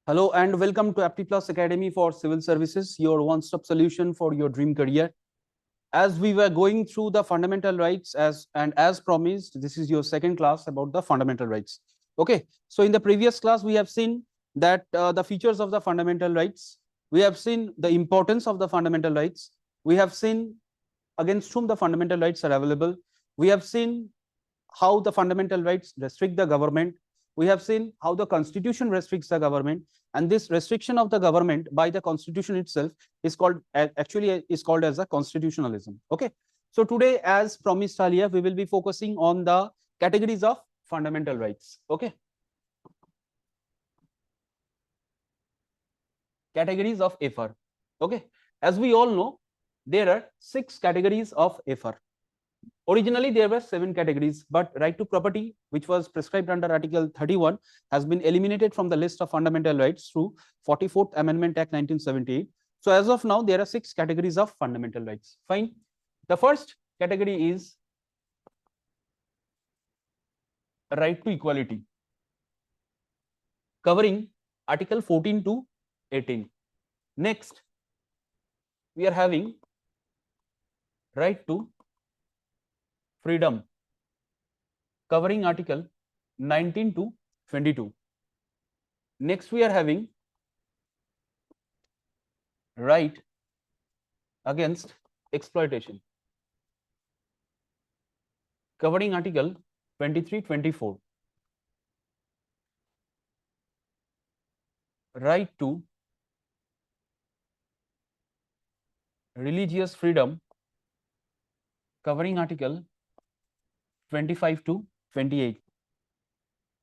Hello and welcome to Apti Plus Academy for Civil Services, your one-stop solution for your dream career. As we were going through the fundamental rights as promised, this is your second class about the fundamental rights. Okay, so in the previous class, we have seen that the features of the fundamental rights, we have seen the importance of the fundamental rights, we have seen against whom the fundamental rights are available, we have seen how the fundamental rights restrict the government. We have seen how the constitution restricts the government, and this restriction of the government by the constitution itself is called as a constitutionalism. Okay, so today, as promised earlier, we will be focusing on the categories of fundamental rights. Okay, categories of FR. Okay, as we all know, there are 6 categories of FR. Originally, there were 7 categories, but right to property, which was prescribed under Article 31, has been eliminated from the list of fundamental rights through 44th Amendment Act 1978. So as of now, there are 6 categories of fundamental rights. Fine. The first category is right to equality, covering Article 14 to 18. Next, we are having right to freedom, covering Article 19 to 22. Next, we are having right against exploitation, covering Article 23-24. Right to religious freedom, covering Article 25 to 28.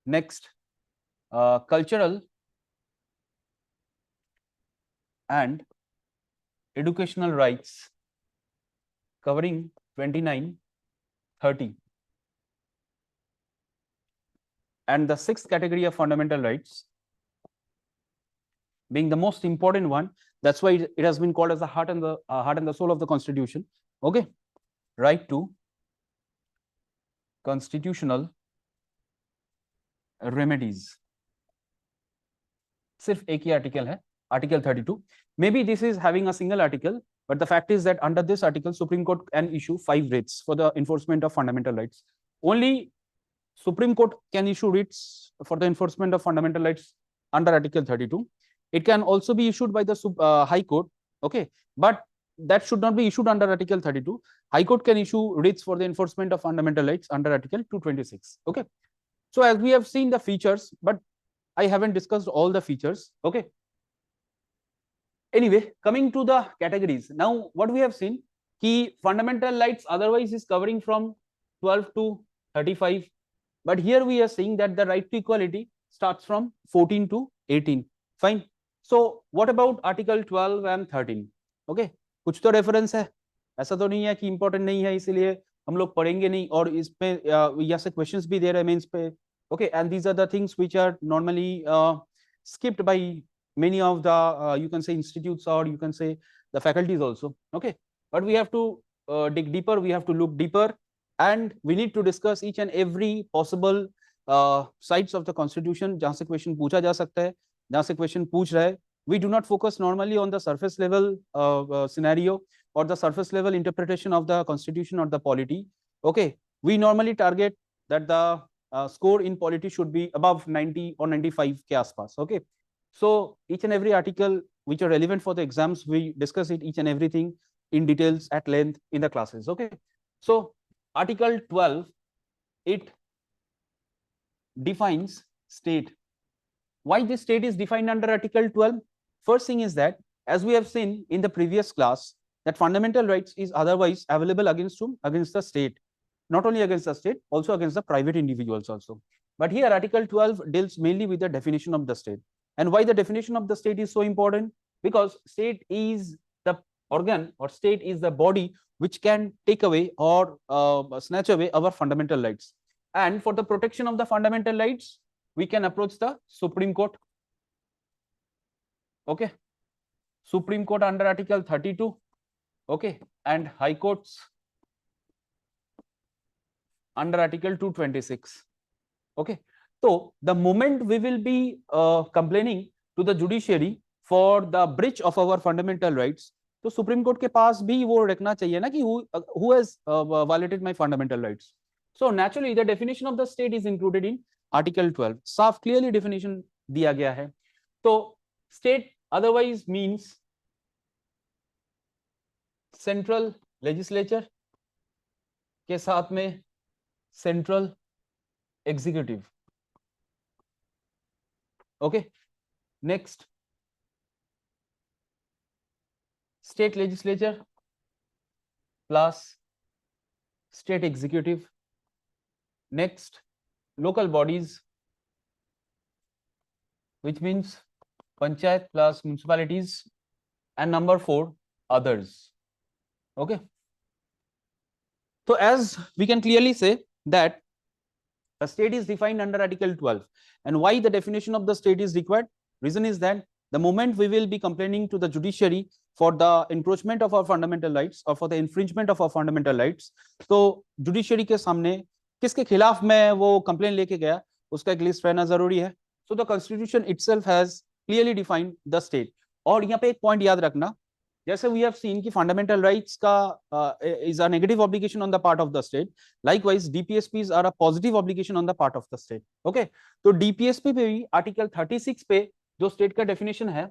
Next, cultural and educational rights, covering 29-30. And the 6th category of fundamental rights, being the most important one, that's why it has been called as the heart and the soul of the Constitution. Okay, right to constitutional remedies. सिर्फ एक ही article है, Article 32. Maybe this is having a single article, but the fact is that under this article, Supreme Court can issue 5 writs for the enforcement of fundamental rights. Only Supreme Court can issue writs for the enforcement of fundamental rights under Article 32. It can also be issued by the High Court. Okay, but that should not be issued under Article 32. High Court can issue writs for the enforcement of fundamental rights under Article 226. Okay, so as we have seen the features, but I haven't discussed all the features. Okay, anyway, coming to the categories. Now, what we have seen, key fundamental rights otherwise is covering from 12 to 35, but here we are seeing that the right to equality starts from 14 to 18. Fine. So what about Article 12 and 13? Okay, कुछ तो reference है, ऐसा तो नहीं है कि important नहीं है इसीलिए हम लोग पढ़ेंगे नहीं, और इसमें यहाँ से क्वेश्चंस भी दे रहे हैं मेंस पे. Okay, and these are the things which are normally skipped by many of the you can say institutes, or you can say the faculties also. Okay, but we have to dig deeper, we have to look deeper, and we need to discuss each and every possible sides of the Constitution जहाँ से question पूछा जा सकता है, जहाँ से question पूछ रहा है. We do not focus normally on the surface level scenario or the surface level interpretation of the Constitution or the polity. Okay, we normally target that the score in polity should be above 90 or 95 के आसपास. Okay, so each and every article which are relevant for the exams, we discuss it each and everything in details at length in the classes. Okay, so Article 12, it defines state. Why this state is defined under Article 12? First thing is that, as we have seen in the previous class, that fundamental rights is otherwise available against whom? Against the state. Not only against the state, also against the private individuals also. But here Article 12 deals mainly with the definition of the state. And why the definition of the state is so important? Because state is the organ, or state is the body which can take away or snatch away our fundamental rights. And for the protection of the fundamental rights, we can approach the Supreme Court. Okay, Supreme Court under Article 32. Okay, and High Courts under Article 226. Okay, so the moment we will be complaining to the judiciary for the breach of our fundamental rights, तो supreme court के पास भी वो रखना चाहिए ना कि who has violated my fundamental rights. So naturally the definition of the state is included in article 12. साफ clearly definition दिया गया है. तो state otherwise means central legislature के साथ में central executive. Okay, next state legislature plus state executive. Next, local bodies, which means panchayat plus municipalities, and number 4, others. Okay, so as we can clearly say that a state is defined under article 12, and why the definition of the state is required. Reason is that the moment we will be complaining to the judiciary for the encroachment of our fundamental rights or for the infringement of our fundamental rights, तो judiciary के सामने किसके खिलाफ मैं वो complaint लेके गया, उसका एक list रहना जरूरी है. So the constitution itself has clearly defined the state. और यहाँ पे एक point याद रखना, जैसे we have seen कि fundamental rights का is a negative obligation on the part of the state. Likewise, DPSPs are a positive obligation on the part of the state. Okay, तो DPSP पे भी article 36 पे जो state का definition है,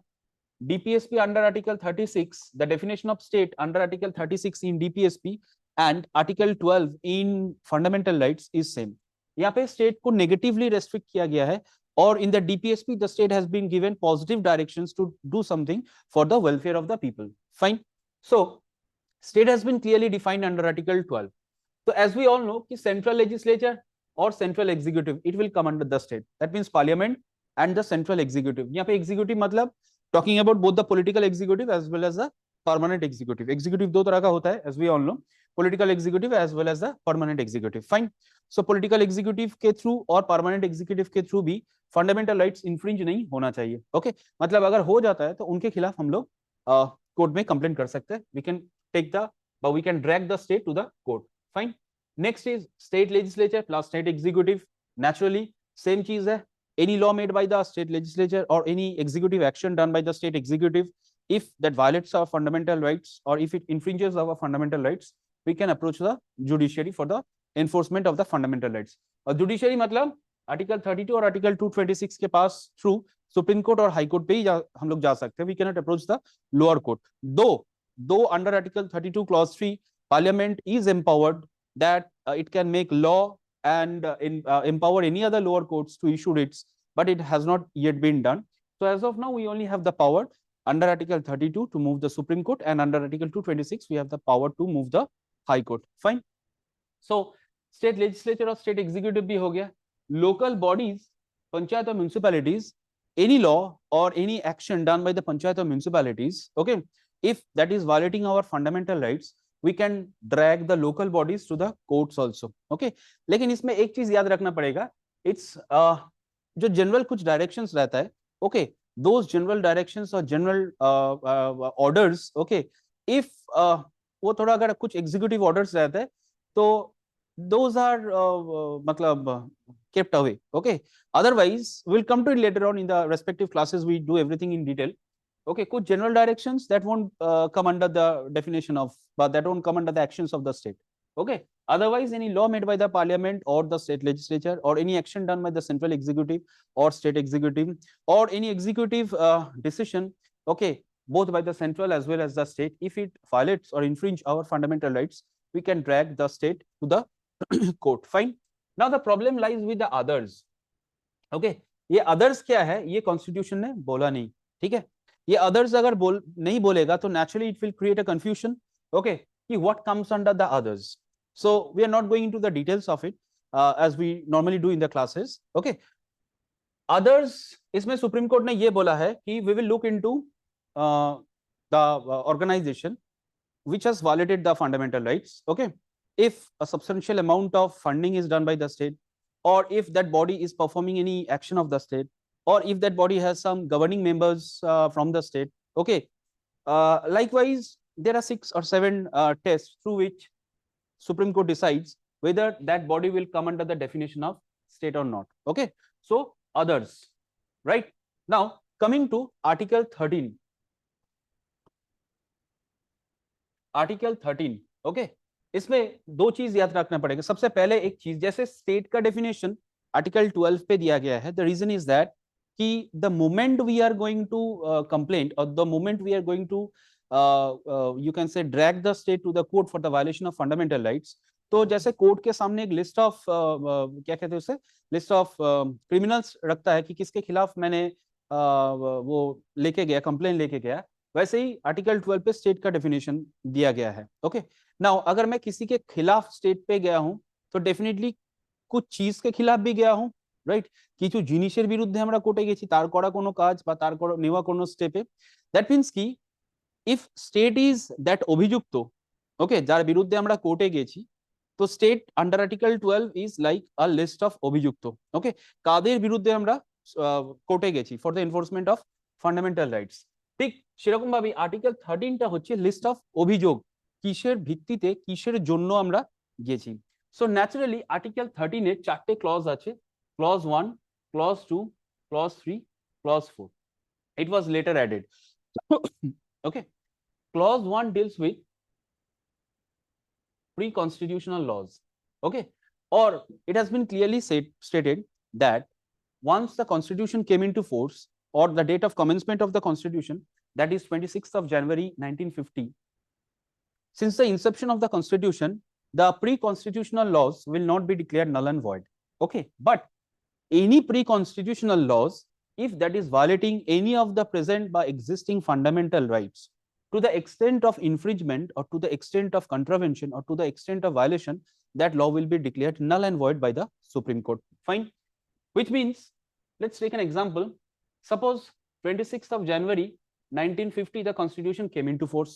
DPSP under article 36, the definition of state under article 36 in DPSP and article 12 in fundamental rights is same. यहाँ पे state को negatively restrict किया गया है, or in the DPSP the state has been given positive directions to do something for the welfare of the people. Fine. So state has been clearly defined under article 12. So as we all know कि central legislature or central executive, it will come under the state. That means parliament and the central executive. यहाँ पे executive मतलब talking about both the political executive as well as the permanent executive. Executive दो तरह का होता है, as we all know, political executive as well as the permanent executive. Fine. So political executive के through और permanent executive के through भी fundamental rights infringe नहीं होना चाहिए. Okay, मतलब अगर हो जाता है तो उनके खिलाफ हम लोग कोर्ट में कंप्लेंट कर सकते हैं. We can take the, but we can drag the state to the court. Fine. Next is state legislature plus state executive. Naturally same चीज है. Any law made by the state legislature or any executive action done by the state executive, if that violates our fundamental rights or if it infringes our fundamental rights, we can approach the judiciary for the enforcement of the fundamental rights. और judiciary मतलब article 32 और article 226 के पास through supreme court और high court पे ही हम लोग जा सकते हैं. We cannot approach the lower court. Though under article 32 clause 3, parliament is empowered that it can make law and empower any other lower courts to issue writs, but it has not yet been done. So as of now, we only have the power under article 32 to move the Supreme Court, and under article 226 we have the power to move the High Court. Fine. So state legislature or state executive भी हो गया. Local bodies, panchayat or municipalities, any law or any action done by the panchayat or municipalities, okay, if that is violating our fundamental rights, we can drag the local bodies to the courts also. Okay, लेकिन इसमें एक चीज याद रखना पड़ेगा, it's जो general कुछ directions रहता है, okay, those general directions or general orders, okay, if वो थोड़ा अगर कुछ executive orders रहता है तो those are मतलब kept away. Okay, otherwise we'll come to it later on in the respective classes. We do everything in detail. Okay, कुछ general directions that won't come under the definition of, but that won't come under the actions of the state. Okay, otherwise any law made by the parliament or the state legislature or any action done by the central executive or state executive or any executive decision, okay, both by the central as well as the state, if it violates or infringe our fundamental rights, we can drag the state to the court. Fine. Now the problem lies with the others. Okay, ये others क्या है, ये constitution ने बोला नहीं. ठीक है, ये others अगर नहीं बोलेगा तो naturally it will create a confusion. Okay, कि what comes under the others. So we are not going into the details of it as we normally do in the classes. Okay, others, इसमें Supreme Court ने ये बोला है कि we will look into the organization which has violated the fundamental rights. Okay, if a substantial amount of funding is done by the state, or if that body is performing any action of the state, or if that body has some governing members from the state. Okay, likewise there are 6 or 7 tests through which Supreme Court decides whether that body will come under the definition of state or not. Okay, so others, right? Now coming to article 13, article 13 okay इसमें दो चीज याद रखना पड़ेगा। सबसे पहले एक चीज, जैसे स्टेट का डेफिनेशन आर्टिकल 12 पे दिया गया है, द रीजन इज दैट कि the moment we are going to complaint और the moment we are going to you can say drag the state to the court for the violation of fundamental rights, तो जैसे court के सामने एक list of क्या कहते हैं उसे, लिस्ट ऑफ क्रिमिनल्स रखता है कि किसके खिलाफ मैंने वो लेके गया, कंप्लेन लेके गया, वैसे ही आर्टिकल 12 पे स्टेट का डेफिनेशन दिया गया है। ओके नाउ अगर मैं किसी के खिलाफ स्टेट पे गया हूं तो डेफिनेटली कुछ चीज के खिलाफ भी गया हूं, রাইট? কিছু জিনিসের বিরুদ্ধে আমরা কোর্টে গেছি, তার করা কোনো কাজ বা তার নেওয়া কোনো স্টেপে। দ্যাট মিন্স কি, ইফ স্টেট ইজ দ্যাট অভিযুক্ত, ওকে, যার বিরুদ্ধে আমরা কোর্টে গেছি, তো state under article 12 is like a list of অভিযুক্ত। ওকে, কাদের বিরুদ্ধে আমরা কোর্টে গেছি for the enforcement of fundamental rights, ঠিক সেরকম ভাবে আর্টিকেল 13টা হচ্ছে লিস্ট অফ অভিযোগ, কিসের ভিত্তিতে কিসের জন্য আমরা গেছি। সো ন্যাচারালি আর্টিকেল 13 এর চারটে ক্লজ আছে, clause 1, clause 2, clause 3, clause 4. It was later added. Okay, clause 1 deals with pre-constitutional laws. Okay, or it has been clearly stated that once the constitution came into force, or the date of commencement of the constitution, that is 26th of January 1950, since the inception of the constitution, the pre-constitutional laws will not be declared null and void. Okay, but any pre-constitutional laws, if that is violating any of the present by existing fundamental rights, to the extent of infringement or to the extent of contravention or to the extent of violation, that law will be declared null and void by the Supreme Court. Fine. Which means, let's take an example. Suppose 26th of January 1950, the constitution came into force.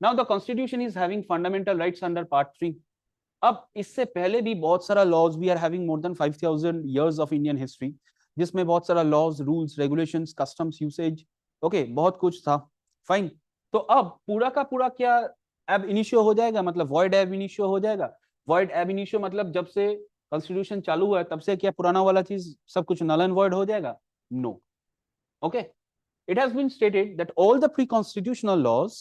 Now the constitution is having fundamental rights under part 3. अब इससे पहले भी बहुत सारा laws, we are having more than 5000 years of Indian history, जिसमें बहुत सारा laws, rules, regulations, customs, usage, okay, बहुत कुछ था। फाइन, तो अब पूरा का पूरा क्या एब इनिशियो हो जाएगा, मतलब वॉइड एब इनिशियो हो जाएगा। वॉइड एब इनिशियो मतलब जब से कॉन्स्टिट्यूशन चालू हुआ है तब से क्या पुराना वाला चीज सब कुछ नल एंड वॉइड हो जाएगा? No. Okay, it has been stated that all the pre constitutional laws,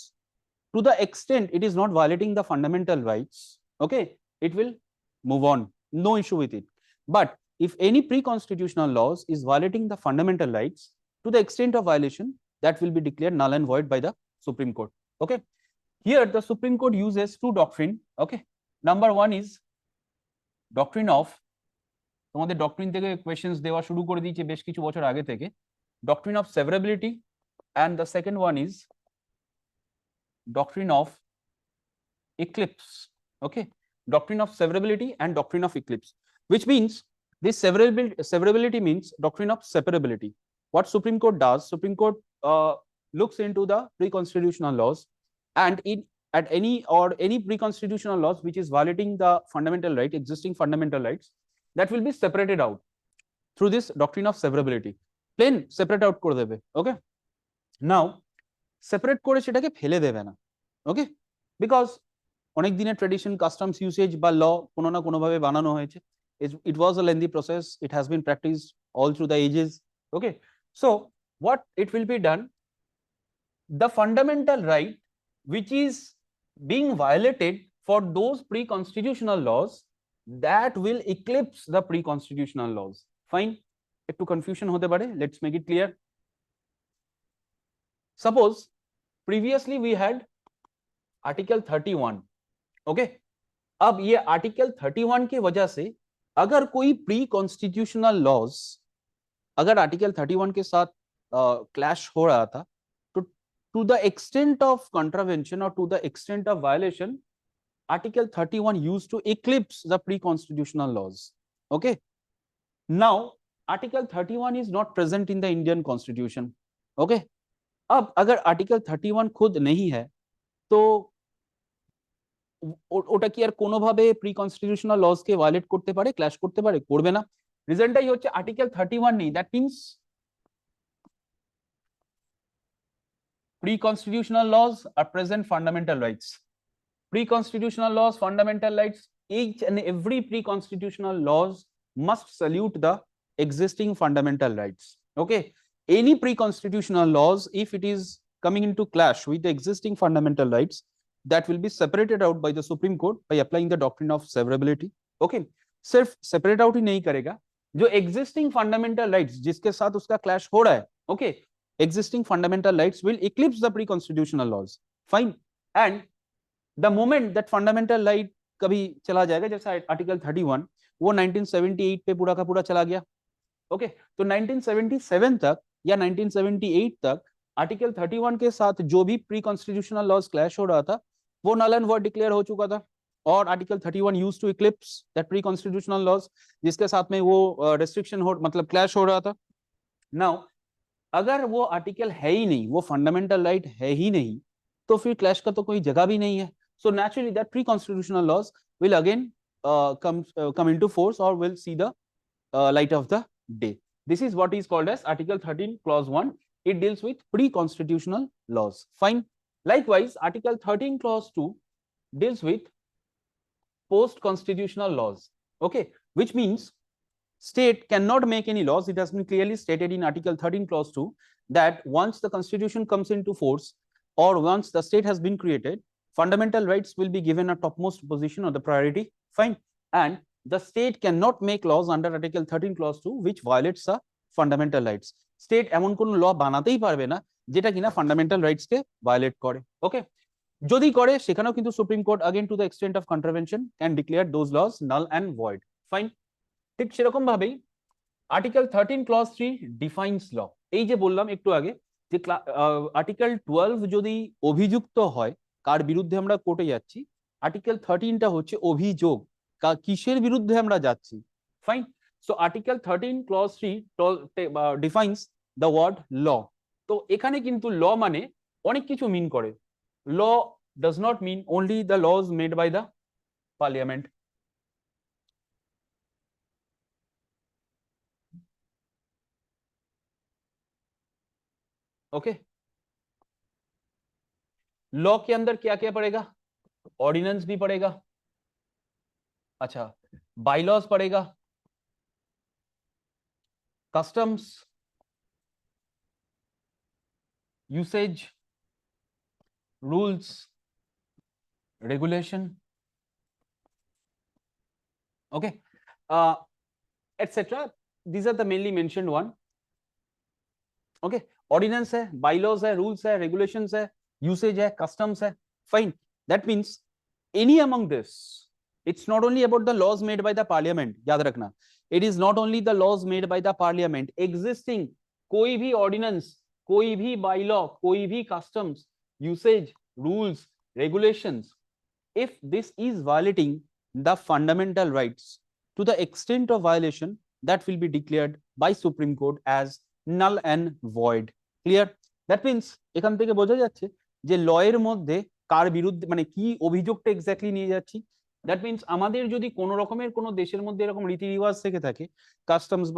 to the extent it is not violating the fundamental rights, okay, it will move on, no issue with it. But if any pre-constitutional laws is violating the fundamental rights, to the extent of violation, that will be declared null and void by the Supreme Court. Okay, here the Supreme Court uses two doctrine. Okay, number one is doctrine of, তোমাদের doctrine থেকে questions দেওয়া শুরু করে দিয়েছে বেশ কিছু বছর আগে থেকে, doctrine of severability, and the second one is doctrine of eclipse. Okay, doctrine of severability and doctrine of eclipse, which means this severability means doctrine of separability. What Supreme Court does, Supreme Court looks into the pre-constitutional laws, and at any pre-constitutional laws which is violating the fundamental right, existing fundamental rights, that will be separated out through this doctrine of severability. Plain separate out করে দেবে। Okay, now separate করে সেটাকে ফেলে দেবে না। Okay, because অনেক দিনের tradition, customs, usage বা ল কোনো না কোনো ভাবে বানানো হয়েছে। It was a lengthy process, it has been practiced all through the ages. Okay, so what it will be done, the fundamental right which is being violated for those pre-constitutional laws, that will eclipse the pre-constitutional laws. Fine, একটু confusion হতে পারে, let's make it clear. Suppose previously we had article 31. Okay, अब ये article 31 की वजह से अगर कोई प्री कॉन्स्टिट्यूशनल लॉज अगर आर्टिकल 31 के साथ क्लैश हो रहा था, तो to the extent of contravention और to the extent of violation, article 31 used to eclipse the pre constitutional laws. Okay, now article 31 is not present in the Indian constitution. Okay, अब अगर article 31 खुद नहीं है तो ওটা কি আর কোনোভাবে প্রি কনস্টিটিউশনাল লজ কে ভায়োলেট করতে পারে, ক্ল্যাশ করতে পারে? করবে না। রিজনটাই হচ্ছে আর্টিকেল 31 নেই, that means pre constitutional laws আর present fundamental rights. Pre constitutional laws, fundamental rights, each and every pre constitutional laws must salute the existing fundamental rights. Okay, any pre-constitutional laws, if it is coming into clash with the existing fundamental rights, that will be separated out by the Supreme Court by applying the doctrine of severability. Okay, सिर्फ separate out ही नहीं करेगा, जो existing fundamental rights जिसके साथ उसका clash हो रहा है, okay, existing fundamental rights will eclipse the pre-constitutional laws. Fine. And the moment that fundamental right कभी चला जाएगा, जैसा आर्टिकल 31 वो 1978 पे पूरा का पूरा चला गया, ओके, तो 1977 तक या 1978 तक आर्टिकल 31 के साथ जो भी प्री कॉन्स्टिट्यूशनल लॉज क्लैश हो रहा था वो नल एंड वॉइड डिक्लेयर हो चुका था, और article 31 used to eclipse that pre constitutional laws जिसके साथ में वो रेस्ट्रिक्शन हो मतलब क्लैश हो रहा था. नाउ अगर वो आर्टिकल है ही नहीं, वो फंडामेंटल राइट है ही नहीं, तो फिर क्लैश का तो कोई जगह भी नहीं है. So naturally that pre-constitutional laws will again come into force or will see the light of the day. This is what is called as Article 13 Clause 1. It deals with pre-constitutional laws. Fine. Likewise, Article 13 Clause 2 deals with post-constitutional laws. Okay, which means state cannot make any laws. It has been clearly stated in Article 13 Clause 2 that once the constitution comes into force or once the state has been created, fundamental rights will be given a topmost position or the priority. Fine. And the state cannot make laws under Article 13 Clause 2 which violates the fundamental rights. State এমন কোন ল বানাতেই পারবে না যেটা কিনা fundamental rights কে violet করে. ওকে, যদি করে সেখানেও কিন্তু supreme court again to the extent of contravention can declare those laws null and void. Fine. ঠিক সেরকম ভাবেই আর্টিকেল 13 ক্লজ 3 ডিফাইন্স ল. এই যে বললাম একটু আগে যে আর্টিকেল 12 যদি অভিযুক্ত হয় কার বিরুদ্ধে আমরা কোর্টে যাচ্ছি, আর্টিকেল 13টা হচ্ছে অভিযোগ কিসের বিরুদ্ধে আমরা যাচ্ছি. Fine. So article 13 clause 3 defines the word law. তো এখানে কিন্তু ল মানে অনেক কিছু মিন করে. Law does not mean only the laws made by the parliament. Okay, law के अंदर क्या क्या पड़ेगा? ऑर्डिनेंस भी पड़ेगा, अच्छा, बाईलॉज पड़ेगा, customs, usage, rules, regulation, okay, etcetera. These are the mainly mentioned one. Okay, ordinance है, बाईलॉज है, रूल्स है, रेगुलेशंस है, यूसेज है, कस्टम्स है. Fine. That means any among this, it's not only about the laws made by the parliament. याद रखना, it is not only the laws made by the parliament. Existing कोई भी ordinance, कोई भी bylaw, कोई भी customs, usage, rules, regulations, if this is violating the fundamental rights to the extent of violation, that will be declared by Supreme Court as null and void. Clear? That means এখান থেকে বোঝা যাচ্ছে যে ল এর মধ্যে কার বিরুদ্ধে মানে কি অভিযোগটা এক্স্যাক্টলি নিয়ে যাচ্ছি. দ্যাট মিনস আমাদের যদি কোনো রকমের কোনো দেশের মধ্যে এরকম রীতি রিওয়াজ থেকে থাকে, কাস্টমস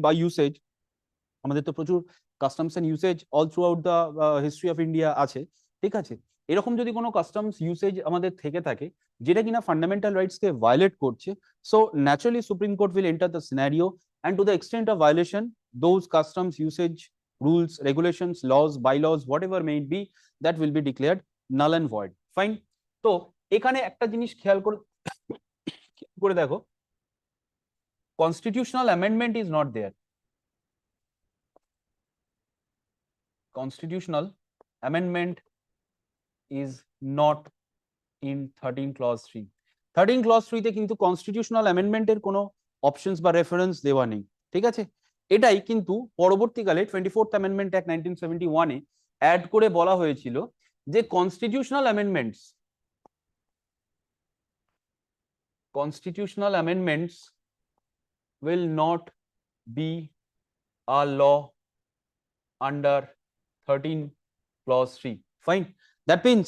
বা ইউসেজ, আমাদের তো প্রচুর customs and usage all throughout the history of India আছে, ঠিক আছে, এরকম যদি কোনো কাস্টমস ইউসেজ আমাদের থেকে থাকে যেটা কিনা ফান্ডামেন্টাল রাইটস কে ভায়োলেট করছে, so naturally Supreme Court will enter the scenario and to the extent of violation those customs usage rules, regulations, laws, bylaws, whatever may it be, that will be declared null and void. Fine. তো এখানে একটা জিনিস খেয়াল করে দেখো, constitutional amendment is not there. Constitutional amendment is not in 13 clause 3. 13 clause 3 তে কিন্তু constitutional amendment এর কোনো অপশনস বা রেফারেন্স দেওয়া নেই, ঠিক আছে. এটাই কিন্তু পরবর্তীকালে 24th অ্যামেন্ডমেন্ট অ্যাক্ট 1971 এ অ্যাড করে বলা হয়েছিল যে constitutional amendments will not be a law under 13 clause 3. Fine. That means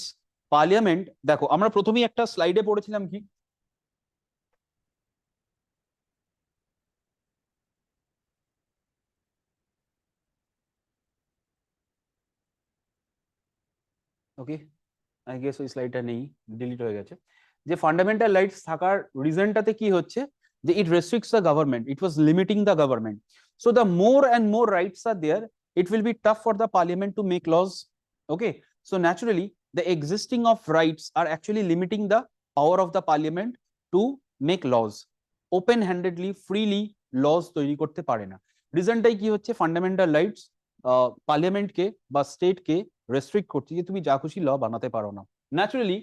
parliament, দেখো আমরা প্রথমেই একটা স্লাইডে পড়েছিলাম কি, ওকে, আই গেস ওই স্লাইডটা নেই, ডিলিট হয়ে গেছে, যে ফান্ডামেন্টাল রাইটস থাকার রিজনটাতে কি হচ্ছে যে it restricts the government, it was limiting the government. So the more and more rights are there, it will be tough for the parliament to make laws. Okay, so naturally the existing of rights are actually limiting the power of the parliament to make laws. Open handedly, freely laws তৈরি করতে পারে না। রিজনটাই কি হচ্ছে, fundamental rights parliament কে বা state কে restrict করছে যে তুমি যা খুশি ল বানাতে পারো না। ন্যাচুরালি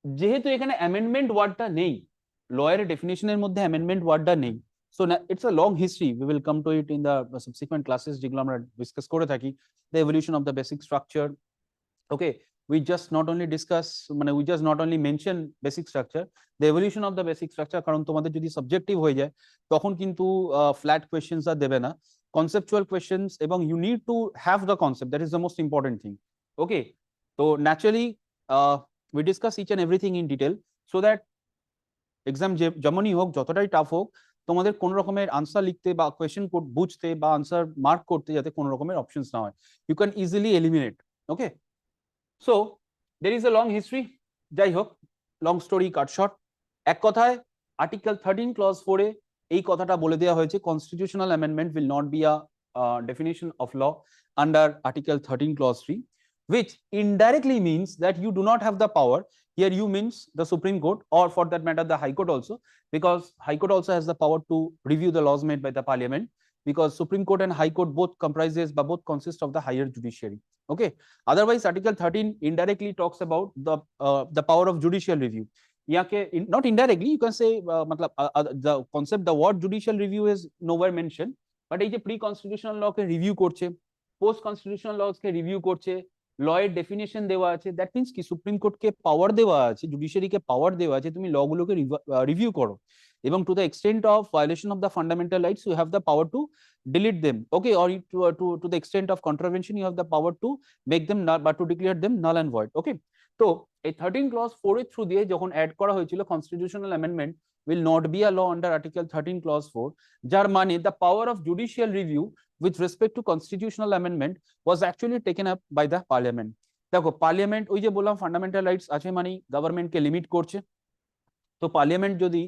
যেহেতু এখানে অ্যামেন্ডমেন্ট ওয়ার্ডটা নেই, লয়ের ডেফিনেশনের মধ্যে অ্যামেন্ডমেন্ট ওয়ার্ডটা নেই, so it's a long history, we will come to it in the subsequent classes যেগুলো আমরা ডিসকাস করে থাকি, the evolution of the basic structure. Okay, we just not only discuss, মানে we just not only mention basic structure, the evolution of the basic structure, কারণ তোমাদের যদি subjective হয়ে যায় তখন কিন্তু ফ্ল্যাট কোয়েশ্চেনস আর দেবে না, কনসেপচুয়াল কোয়েশ্চেনস, এবং you need to have the concept, that is the most important thing. Okay, তো naturally we discuss each and everything in detail so that exam যেমনই হোক, যতটাই টাফ হোক, তোমাদের কোন রকমের আনসার লিখতে বা কোয়েশ্চেন বুঝতে বা আনসার মার্ক করতে যাতে কোন রকমের অপশনস না হয়, you can easily eliminate. Okay, so there is a long history, যাই হোক, লং স্টোরি কাট শর্ট, এক কথায় আর্টিকেল 13 ক্লজ 4 এ এই কথাটা বলে দেওয়া হয়েছে, constitutional amendment will not be a definition of law under article 13 clause 3, which indirectly means that you do not have the power. Here you means the Supreme Court, or for that matter the High Court also, because High Court also has the power to review the laws made by the Parliament, because Supreme Court and High Court both comprises but both consist of the higher judiciary. Okay, otherwise article 13 indirectly talks about the power of judicial review. Not indirectly, you can say the concept, the word judicial review is nowhere mentioned, but এই যে pre constitutional ল কে review করছে, post constitutional loss কে review করছে, লয়ের definition দেওয়া আছে, that means কি supreme কোর্টকে পাওয়ার দেওয়া আছে, জুডিশিয়ারিকে পাওয়ার দেওয়া আছে, তুমি লগুলোকে রিভিউ করো, এবং to the extent of violation of the fundamental rights you have the power to delete them. Okay, or to the extent of contravention you have the power to make them null, but to declare them null and void. Okay, তো এই 13 clause 4 এর through দিয়ে যখন add করা হয়েছিল constitutional amendment will not be a law under article 13 clause 4, যার মানে the power of judicial review with respect to constitutional amendment was actually taken up by the parliament. দেখো পার্লামেন্ট, ওই যে বললাম ফান্ডামেন্টাল রাইটস আছে মানে গভর্নমেন্টকে লিমিট করছে, তো পার্লামেন্ট যদি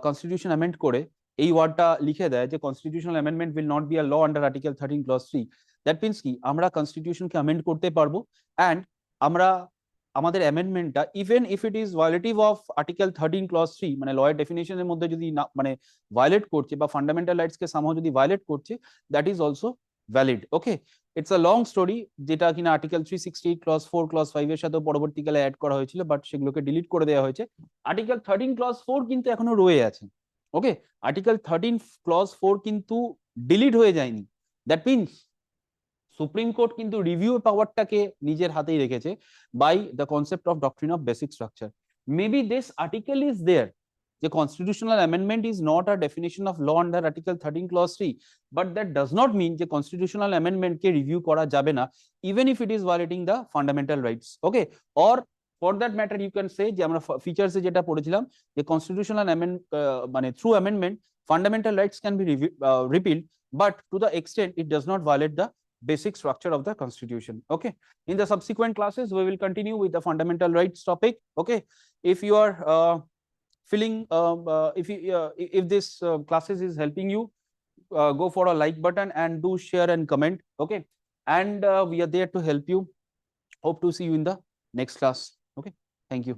কনস্টিটিউশন অ্যামেন্ড করে এই ওয়ার্ডটা লিখে দেয় যে constitutional amendment will not be a law under article 13 clause 3, that means কি আমরা কনস্টিটিউশনকে অ্যামেন্ড করতে পারবো, অ্যান্ড আমরা আমাদের অ্যামেন্ডমেন্টটা even if it is violative of article 13 clause 3, মানে লয়ের ডেফিনেশনের মধ্যে যদি না মানে ভায়োলেট করছে বা ফান্ডামেন্টাল রাইটসকে সামহাও যদি ভায়োলেট করছে, that is also valid. Okay, it's a long story, যেটা কিনা আর্টিকেল 368 ক্লজ 4 ক্লজ 5 এর সাথে পরবর্তীকালে অ্যাড করা হয়েছিল, বাট সেগুলোকে ডিলিট করে দেওয়া হয়েছে। আর্টিকেল 13 ক্লজ 4 কিন্তু এখনো রয়ে আছে। ওকে, আর্টিকেল 13 ক্লজ 4 কিন্তু ডিলিট হয়ে যায়নি, দ্যাট মিন্স সুপ্রিম কোর্ট কিন্তু রিভিউ পাওয়ারটাকে নিজের হাতেই রেখেছে by the concept of doctrine of basic structure. Maybe this article is there, যে constitutional amendment is not a definition of law under article 13 clause 3, but that does not mean যে constitutional amendment কে review করা যাবে না even if it is violating the fundamental rights. Okay, or for that matter you can say যে আমরা ফিচারসে যেটা পড়েছিলাম যে constitutional amendment মানে through amendment fundamental rights can be repealed, but to the extent it does not violate the basic structure of the constitution. Okay, in the subsequent classes we will continue with the fundamental rights topic. Okay, if you are feeling if this classes is helping you, go for a like button and do share and comment. Okay, and we are there to help you. Hope to see you in the next class. Okay, thank you.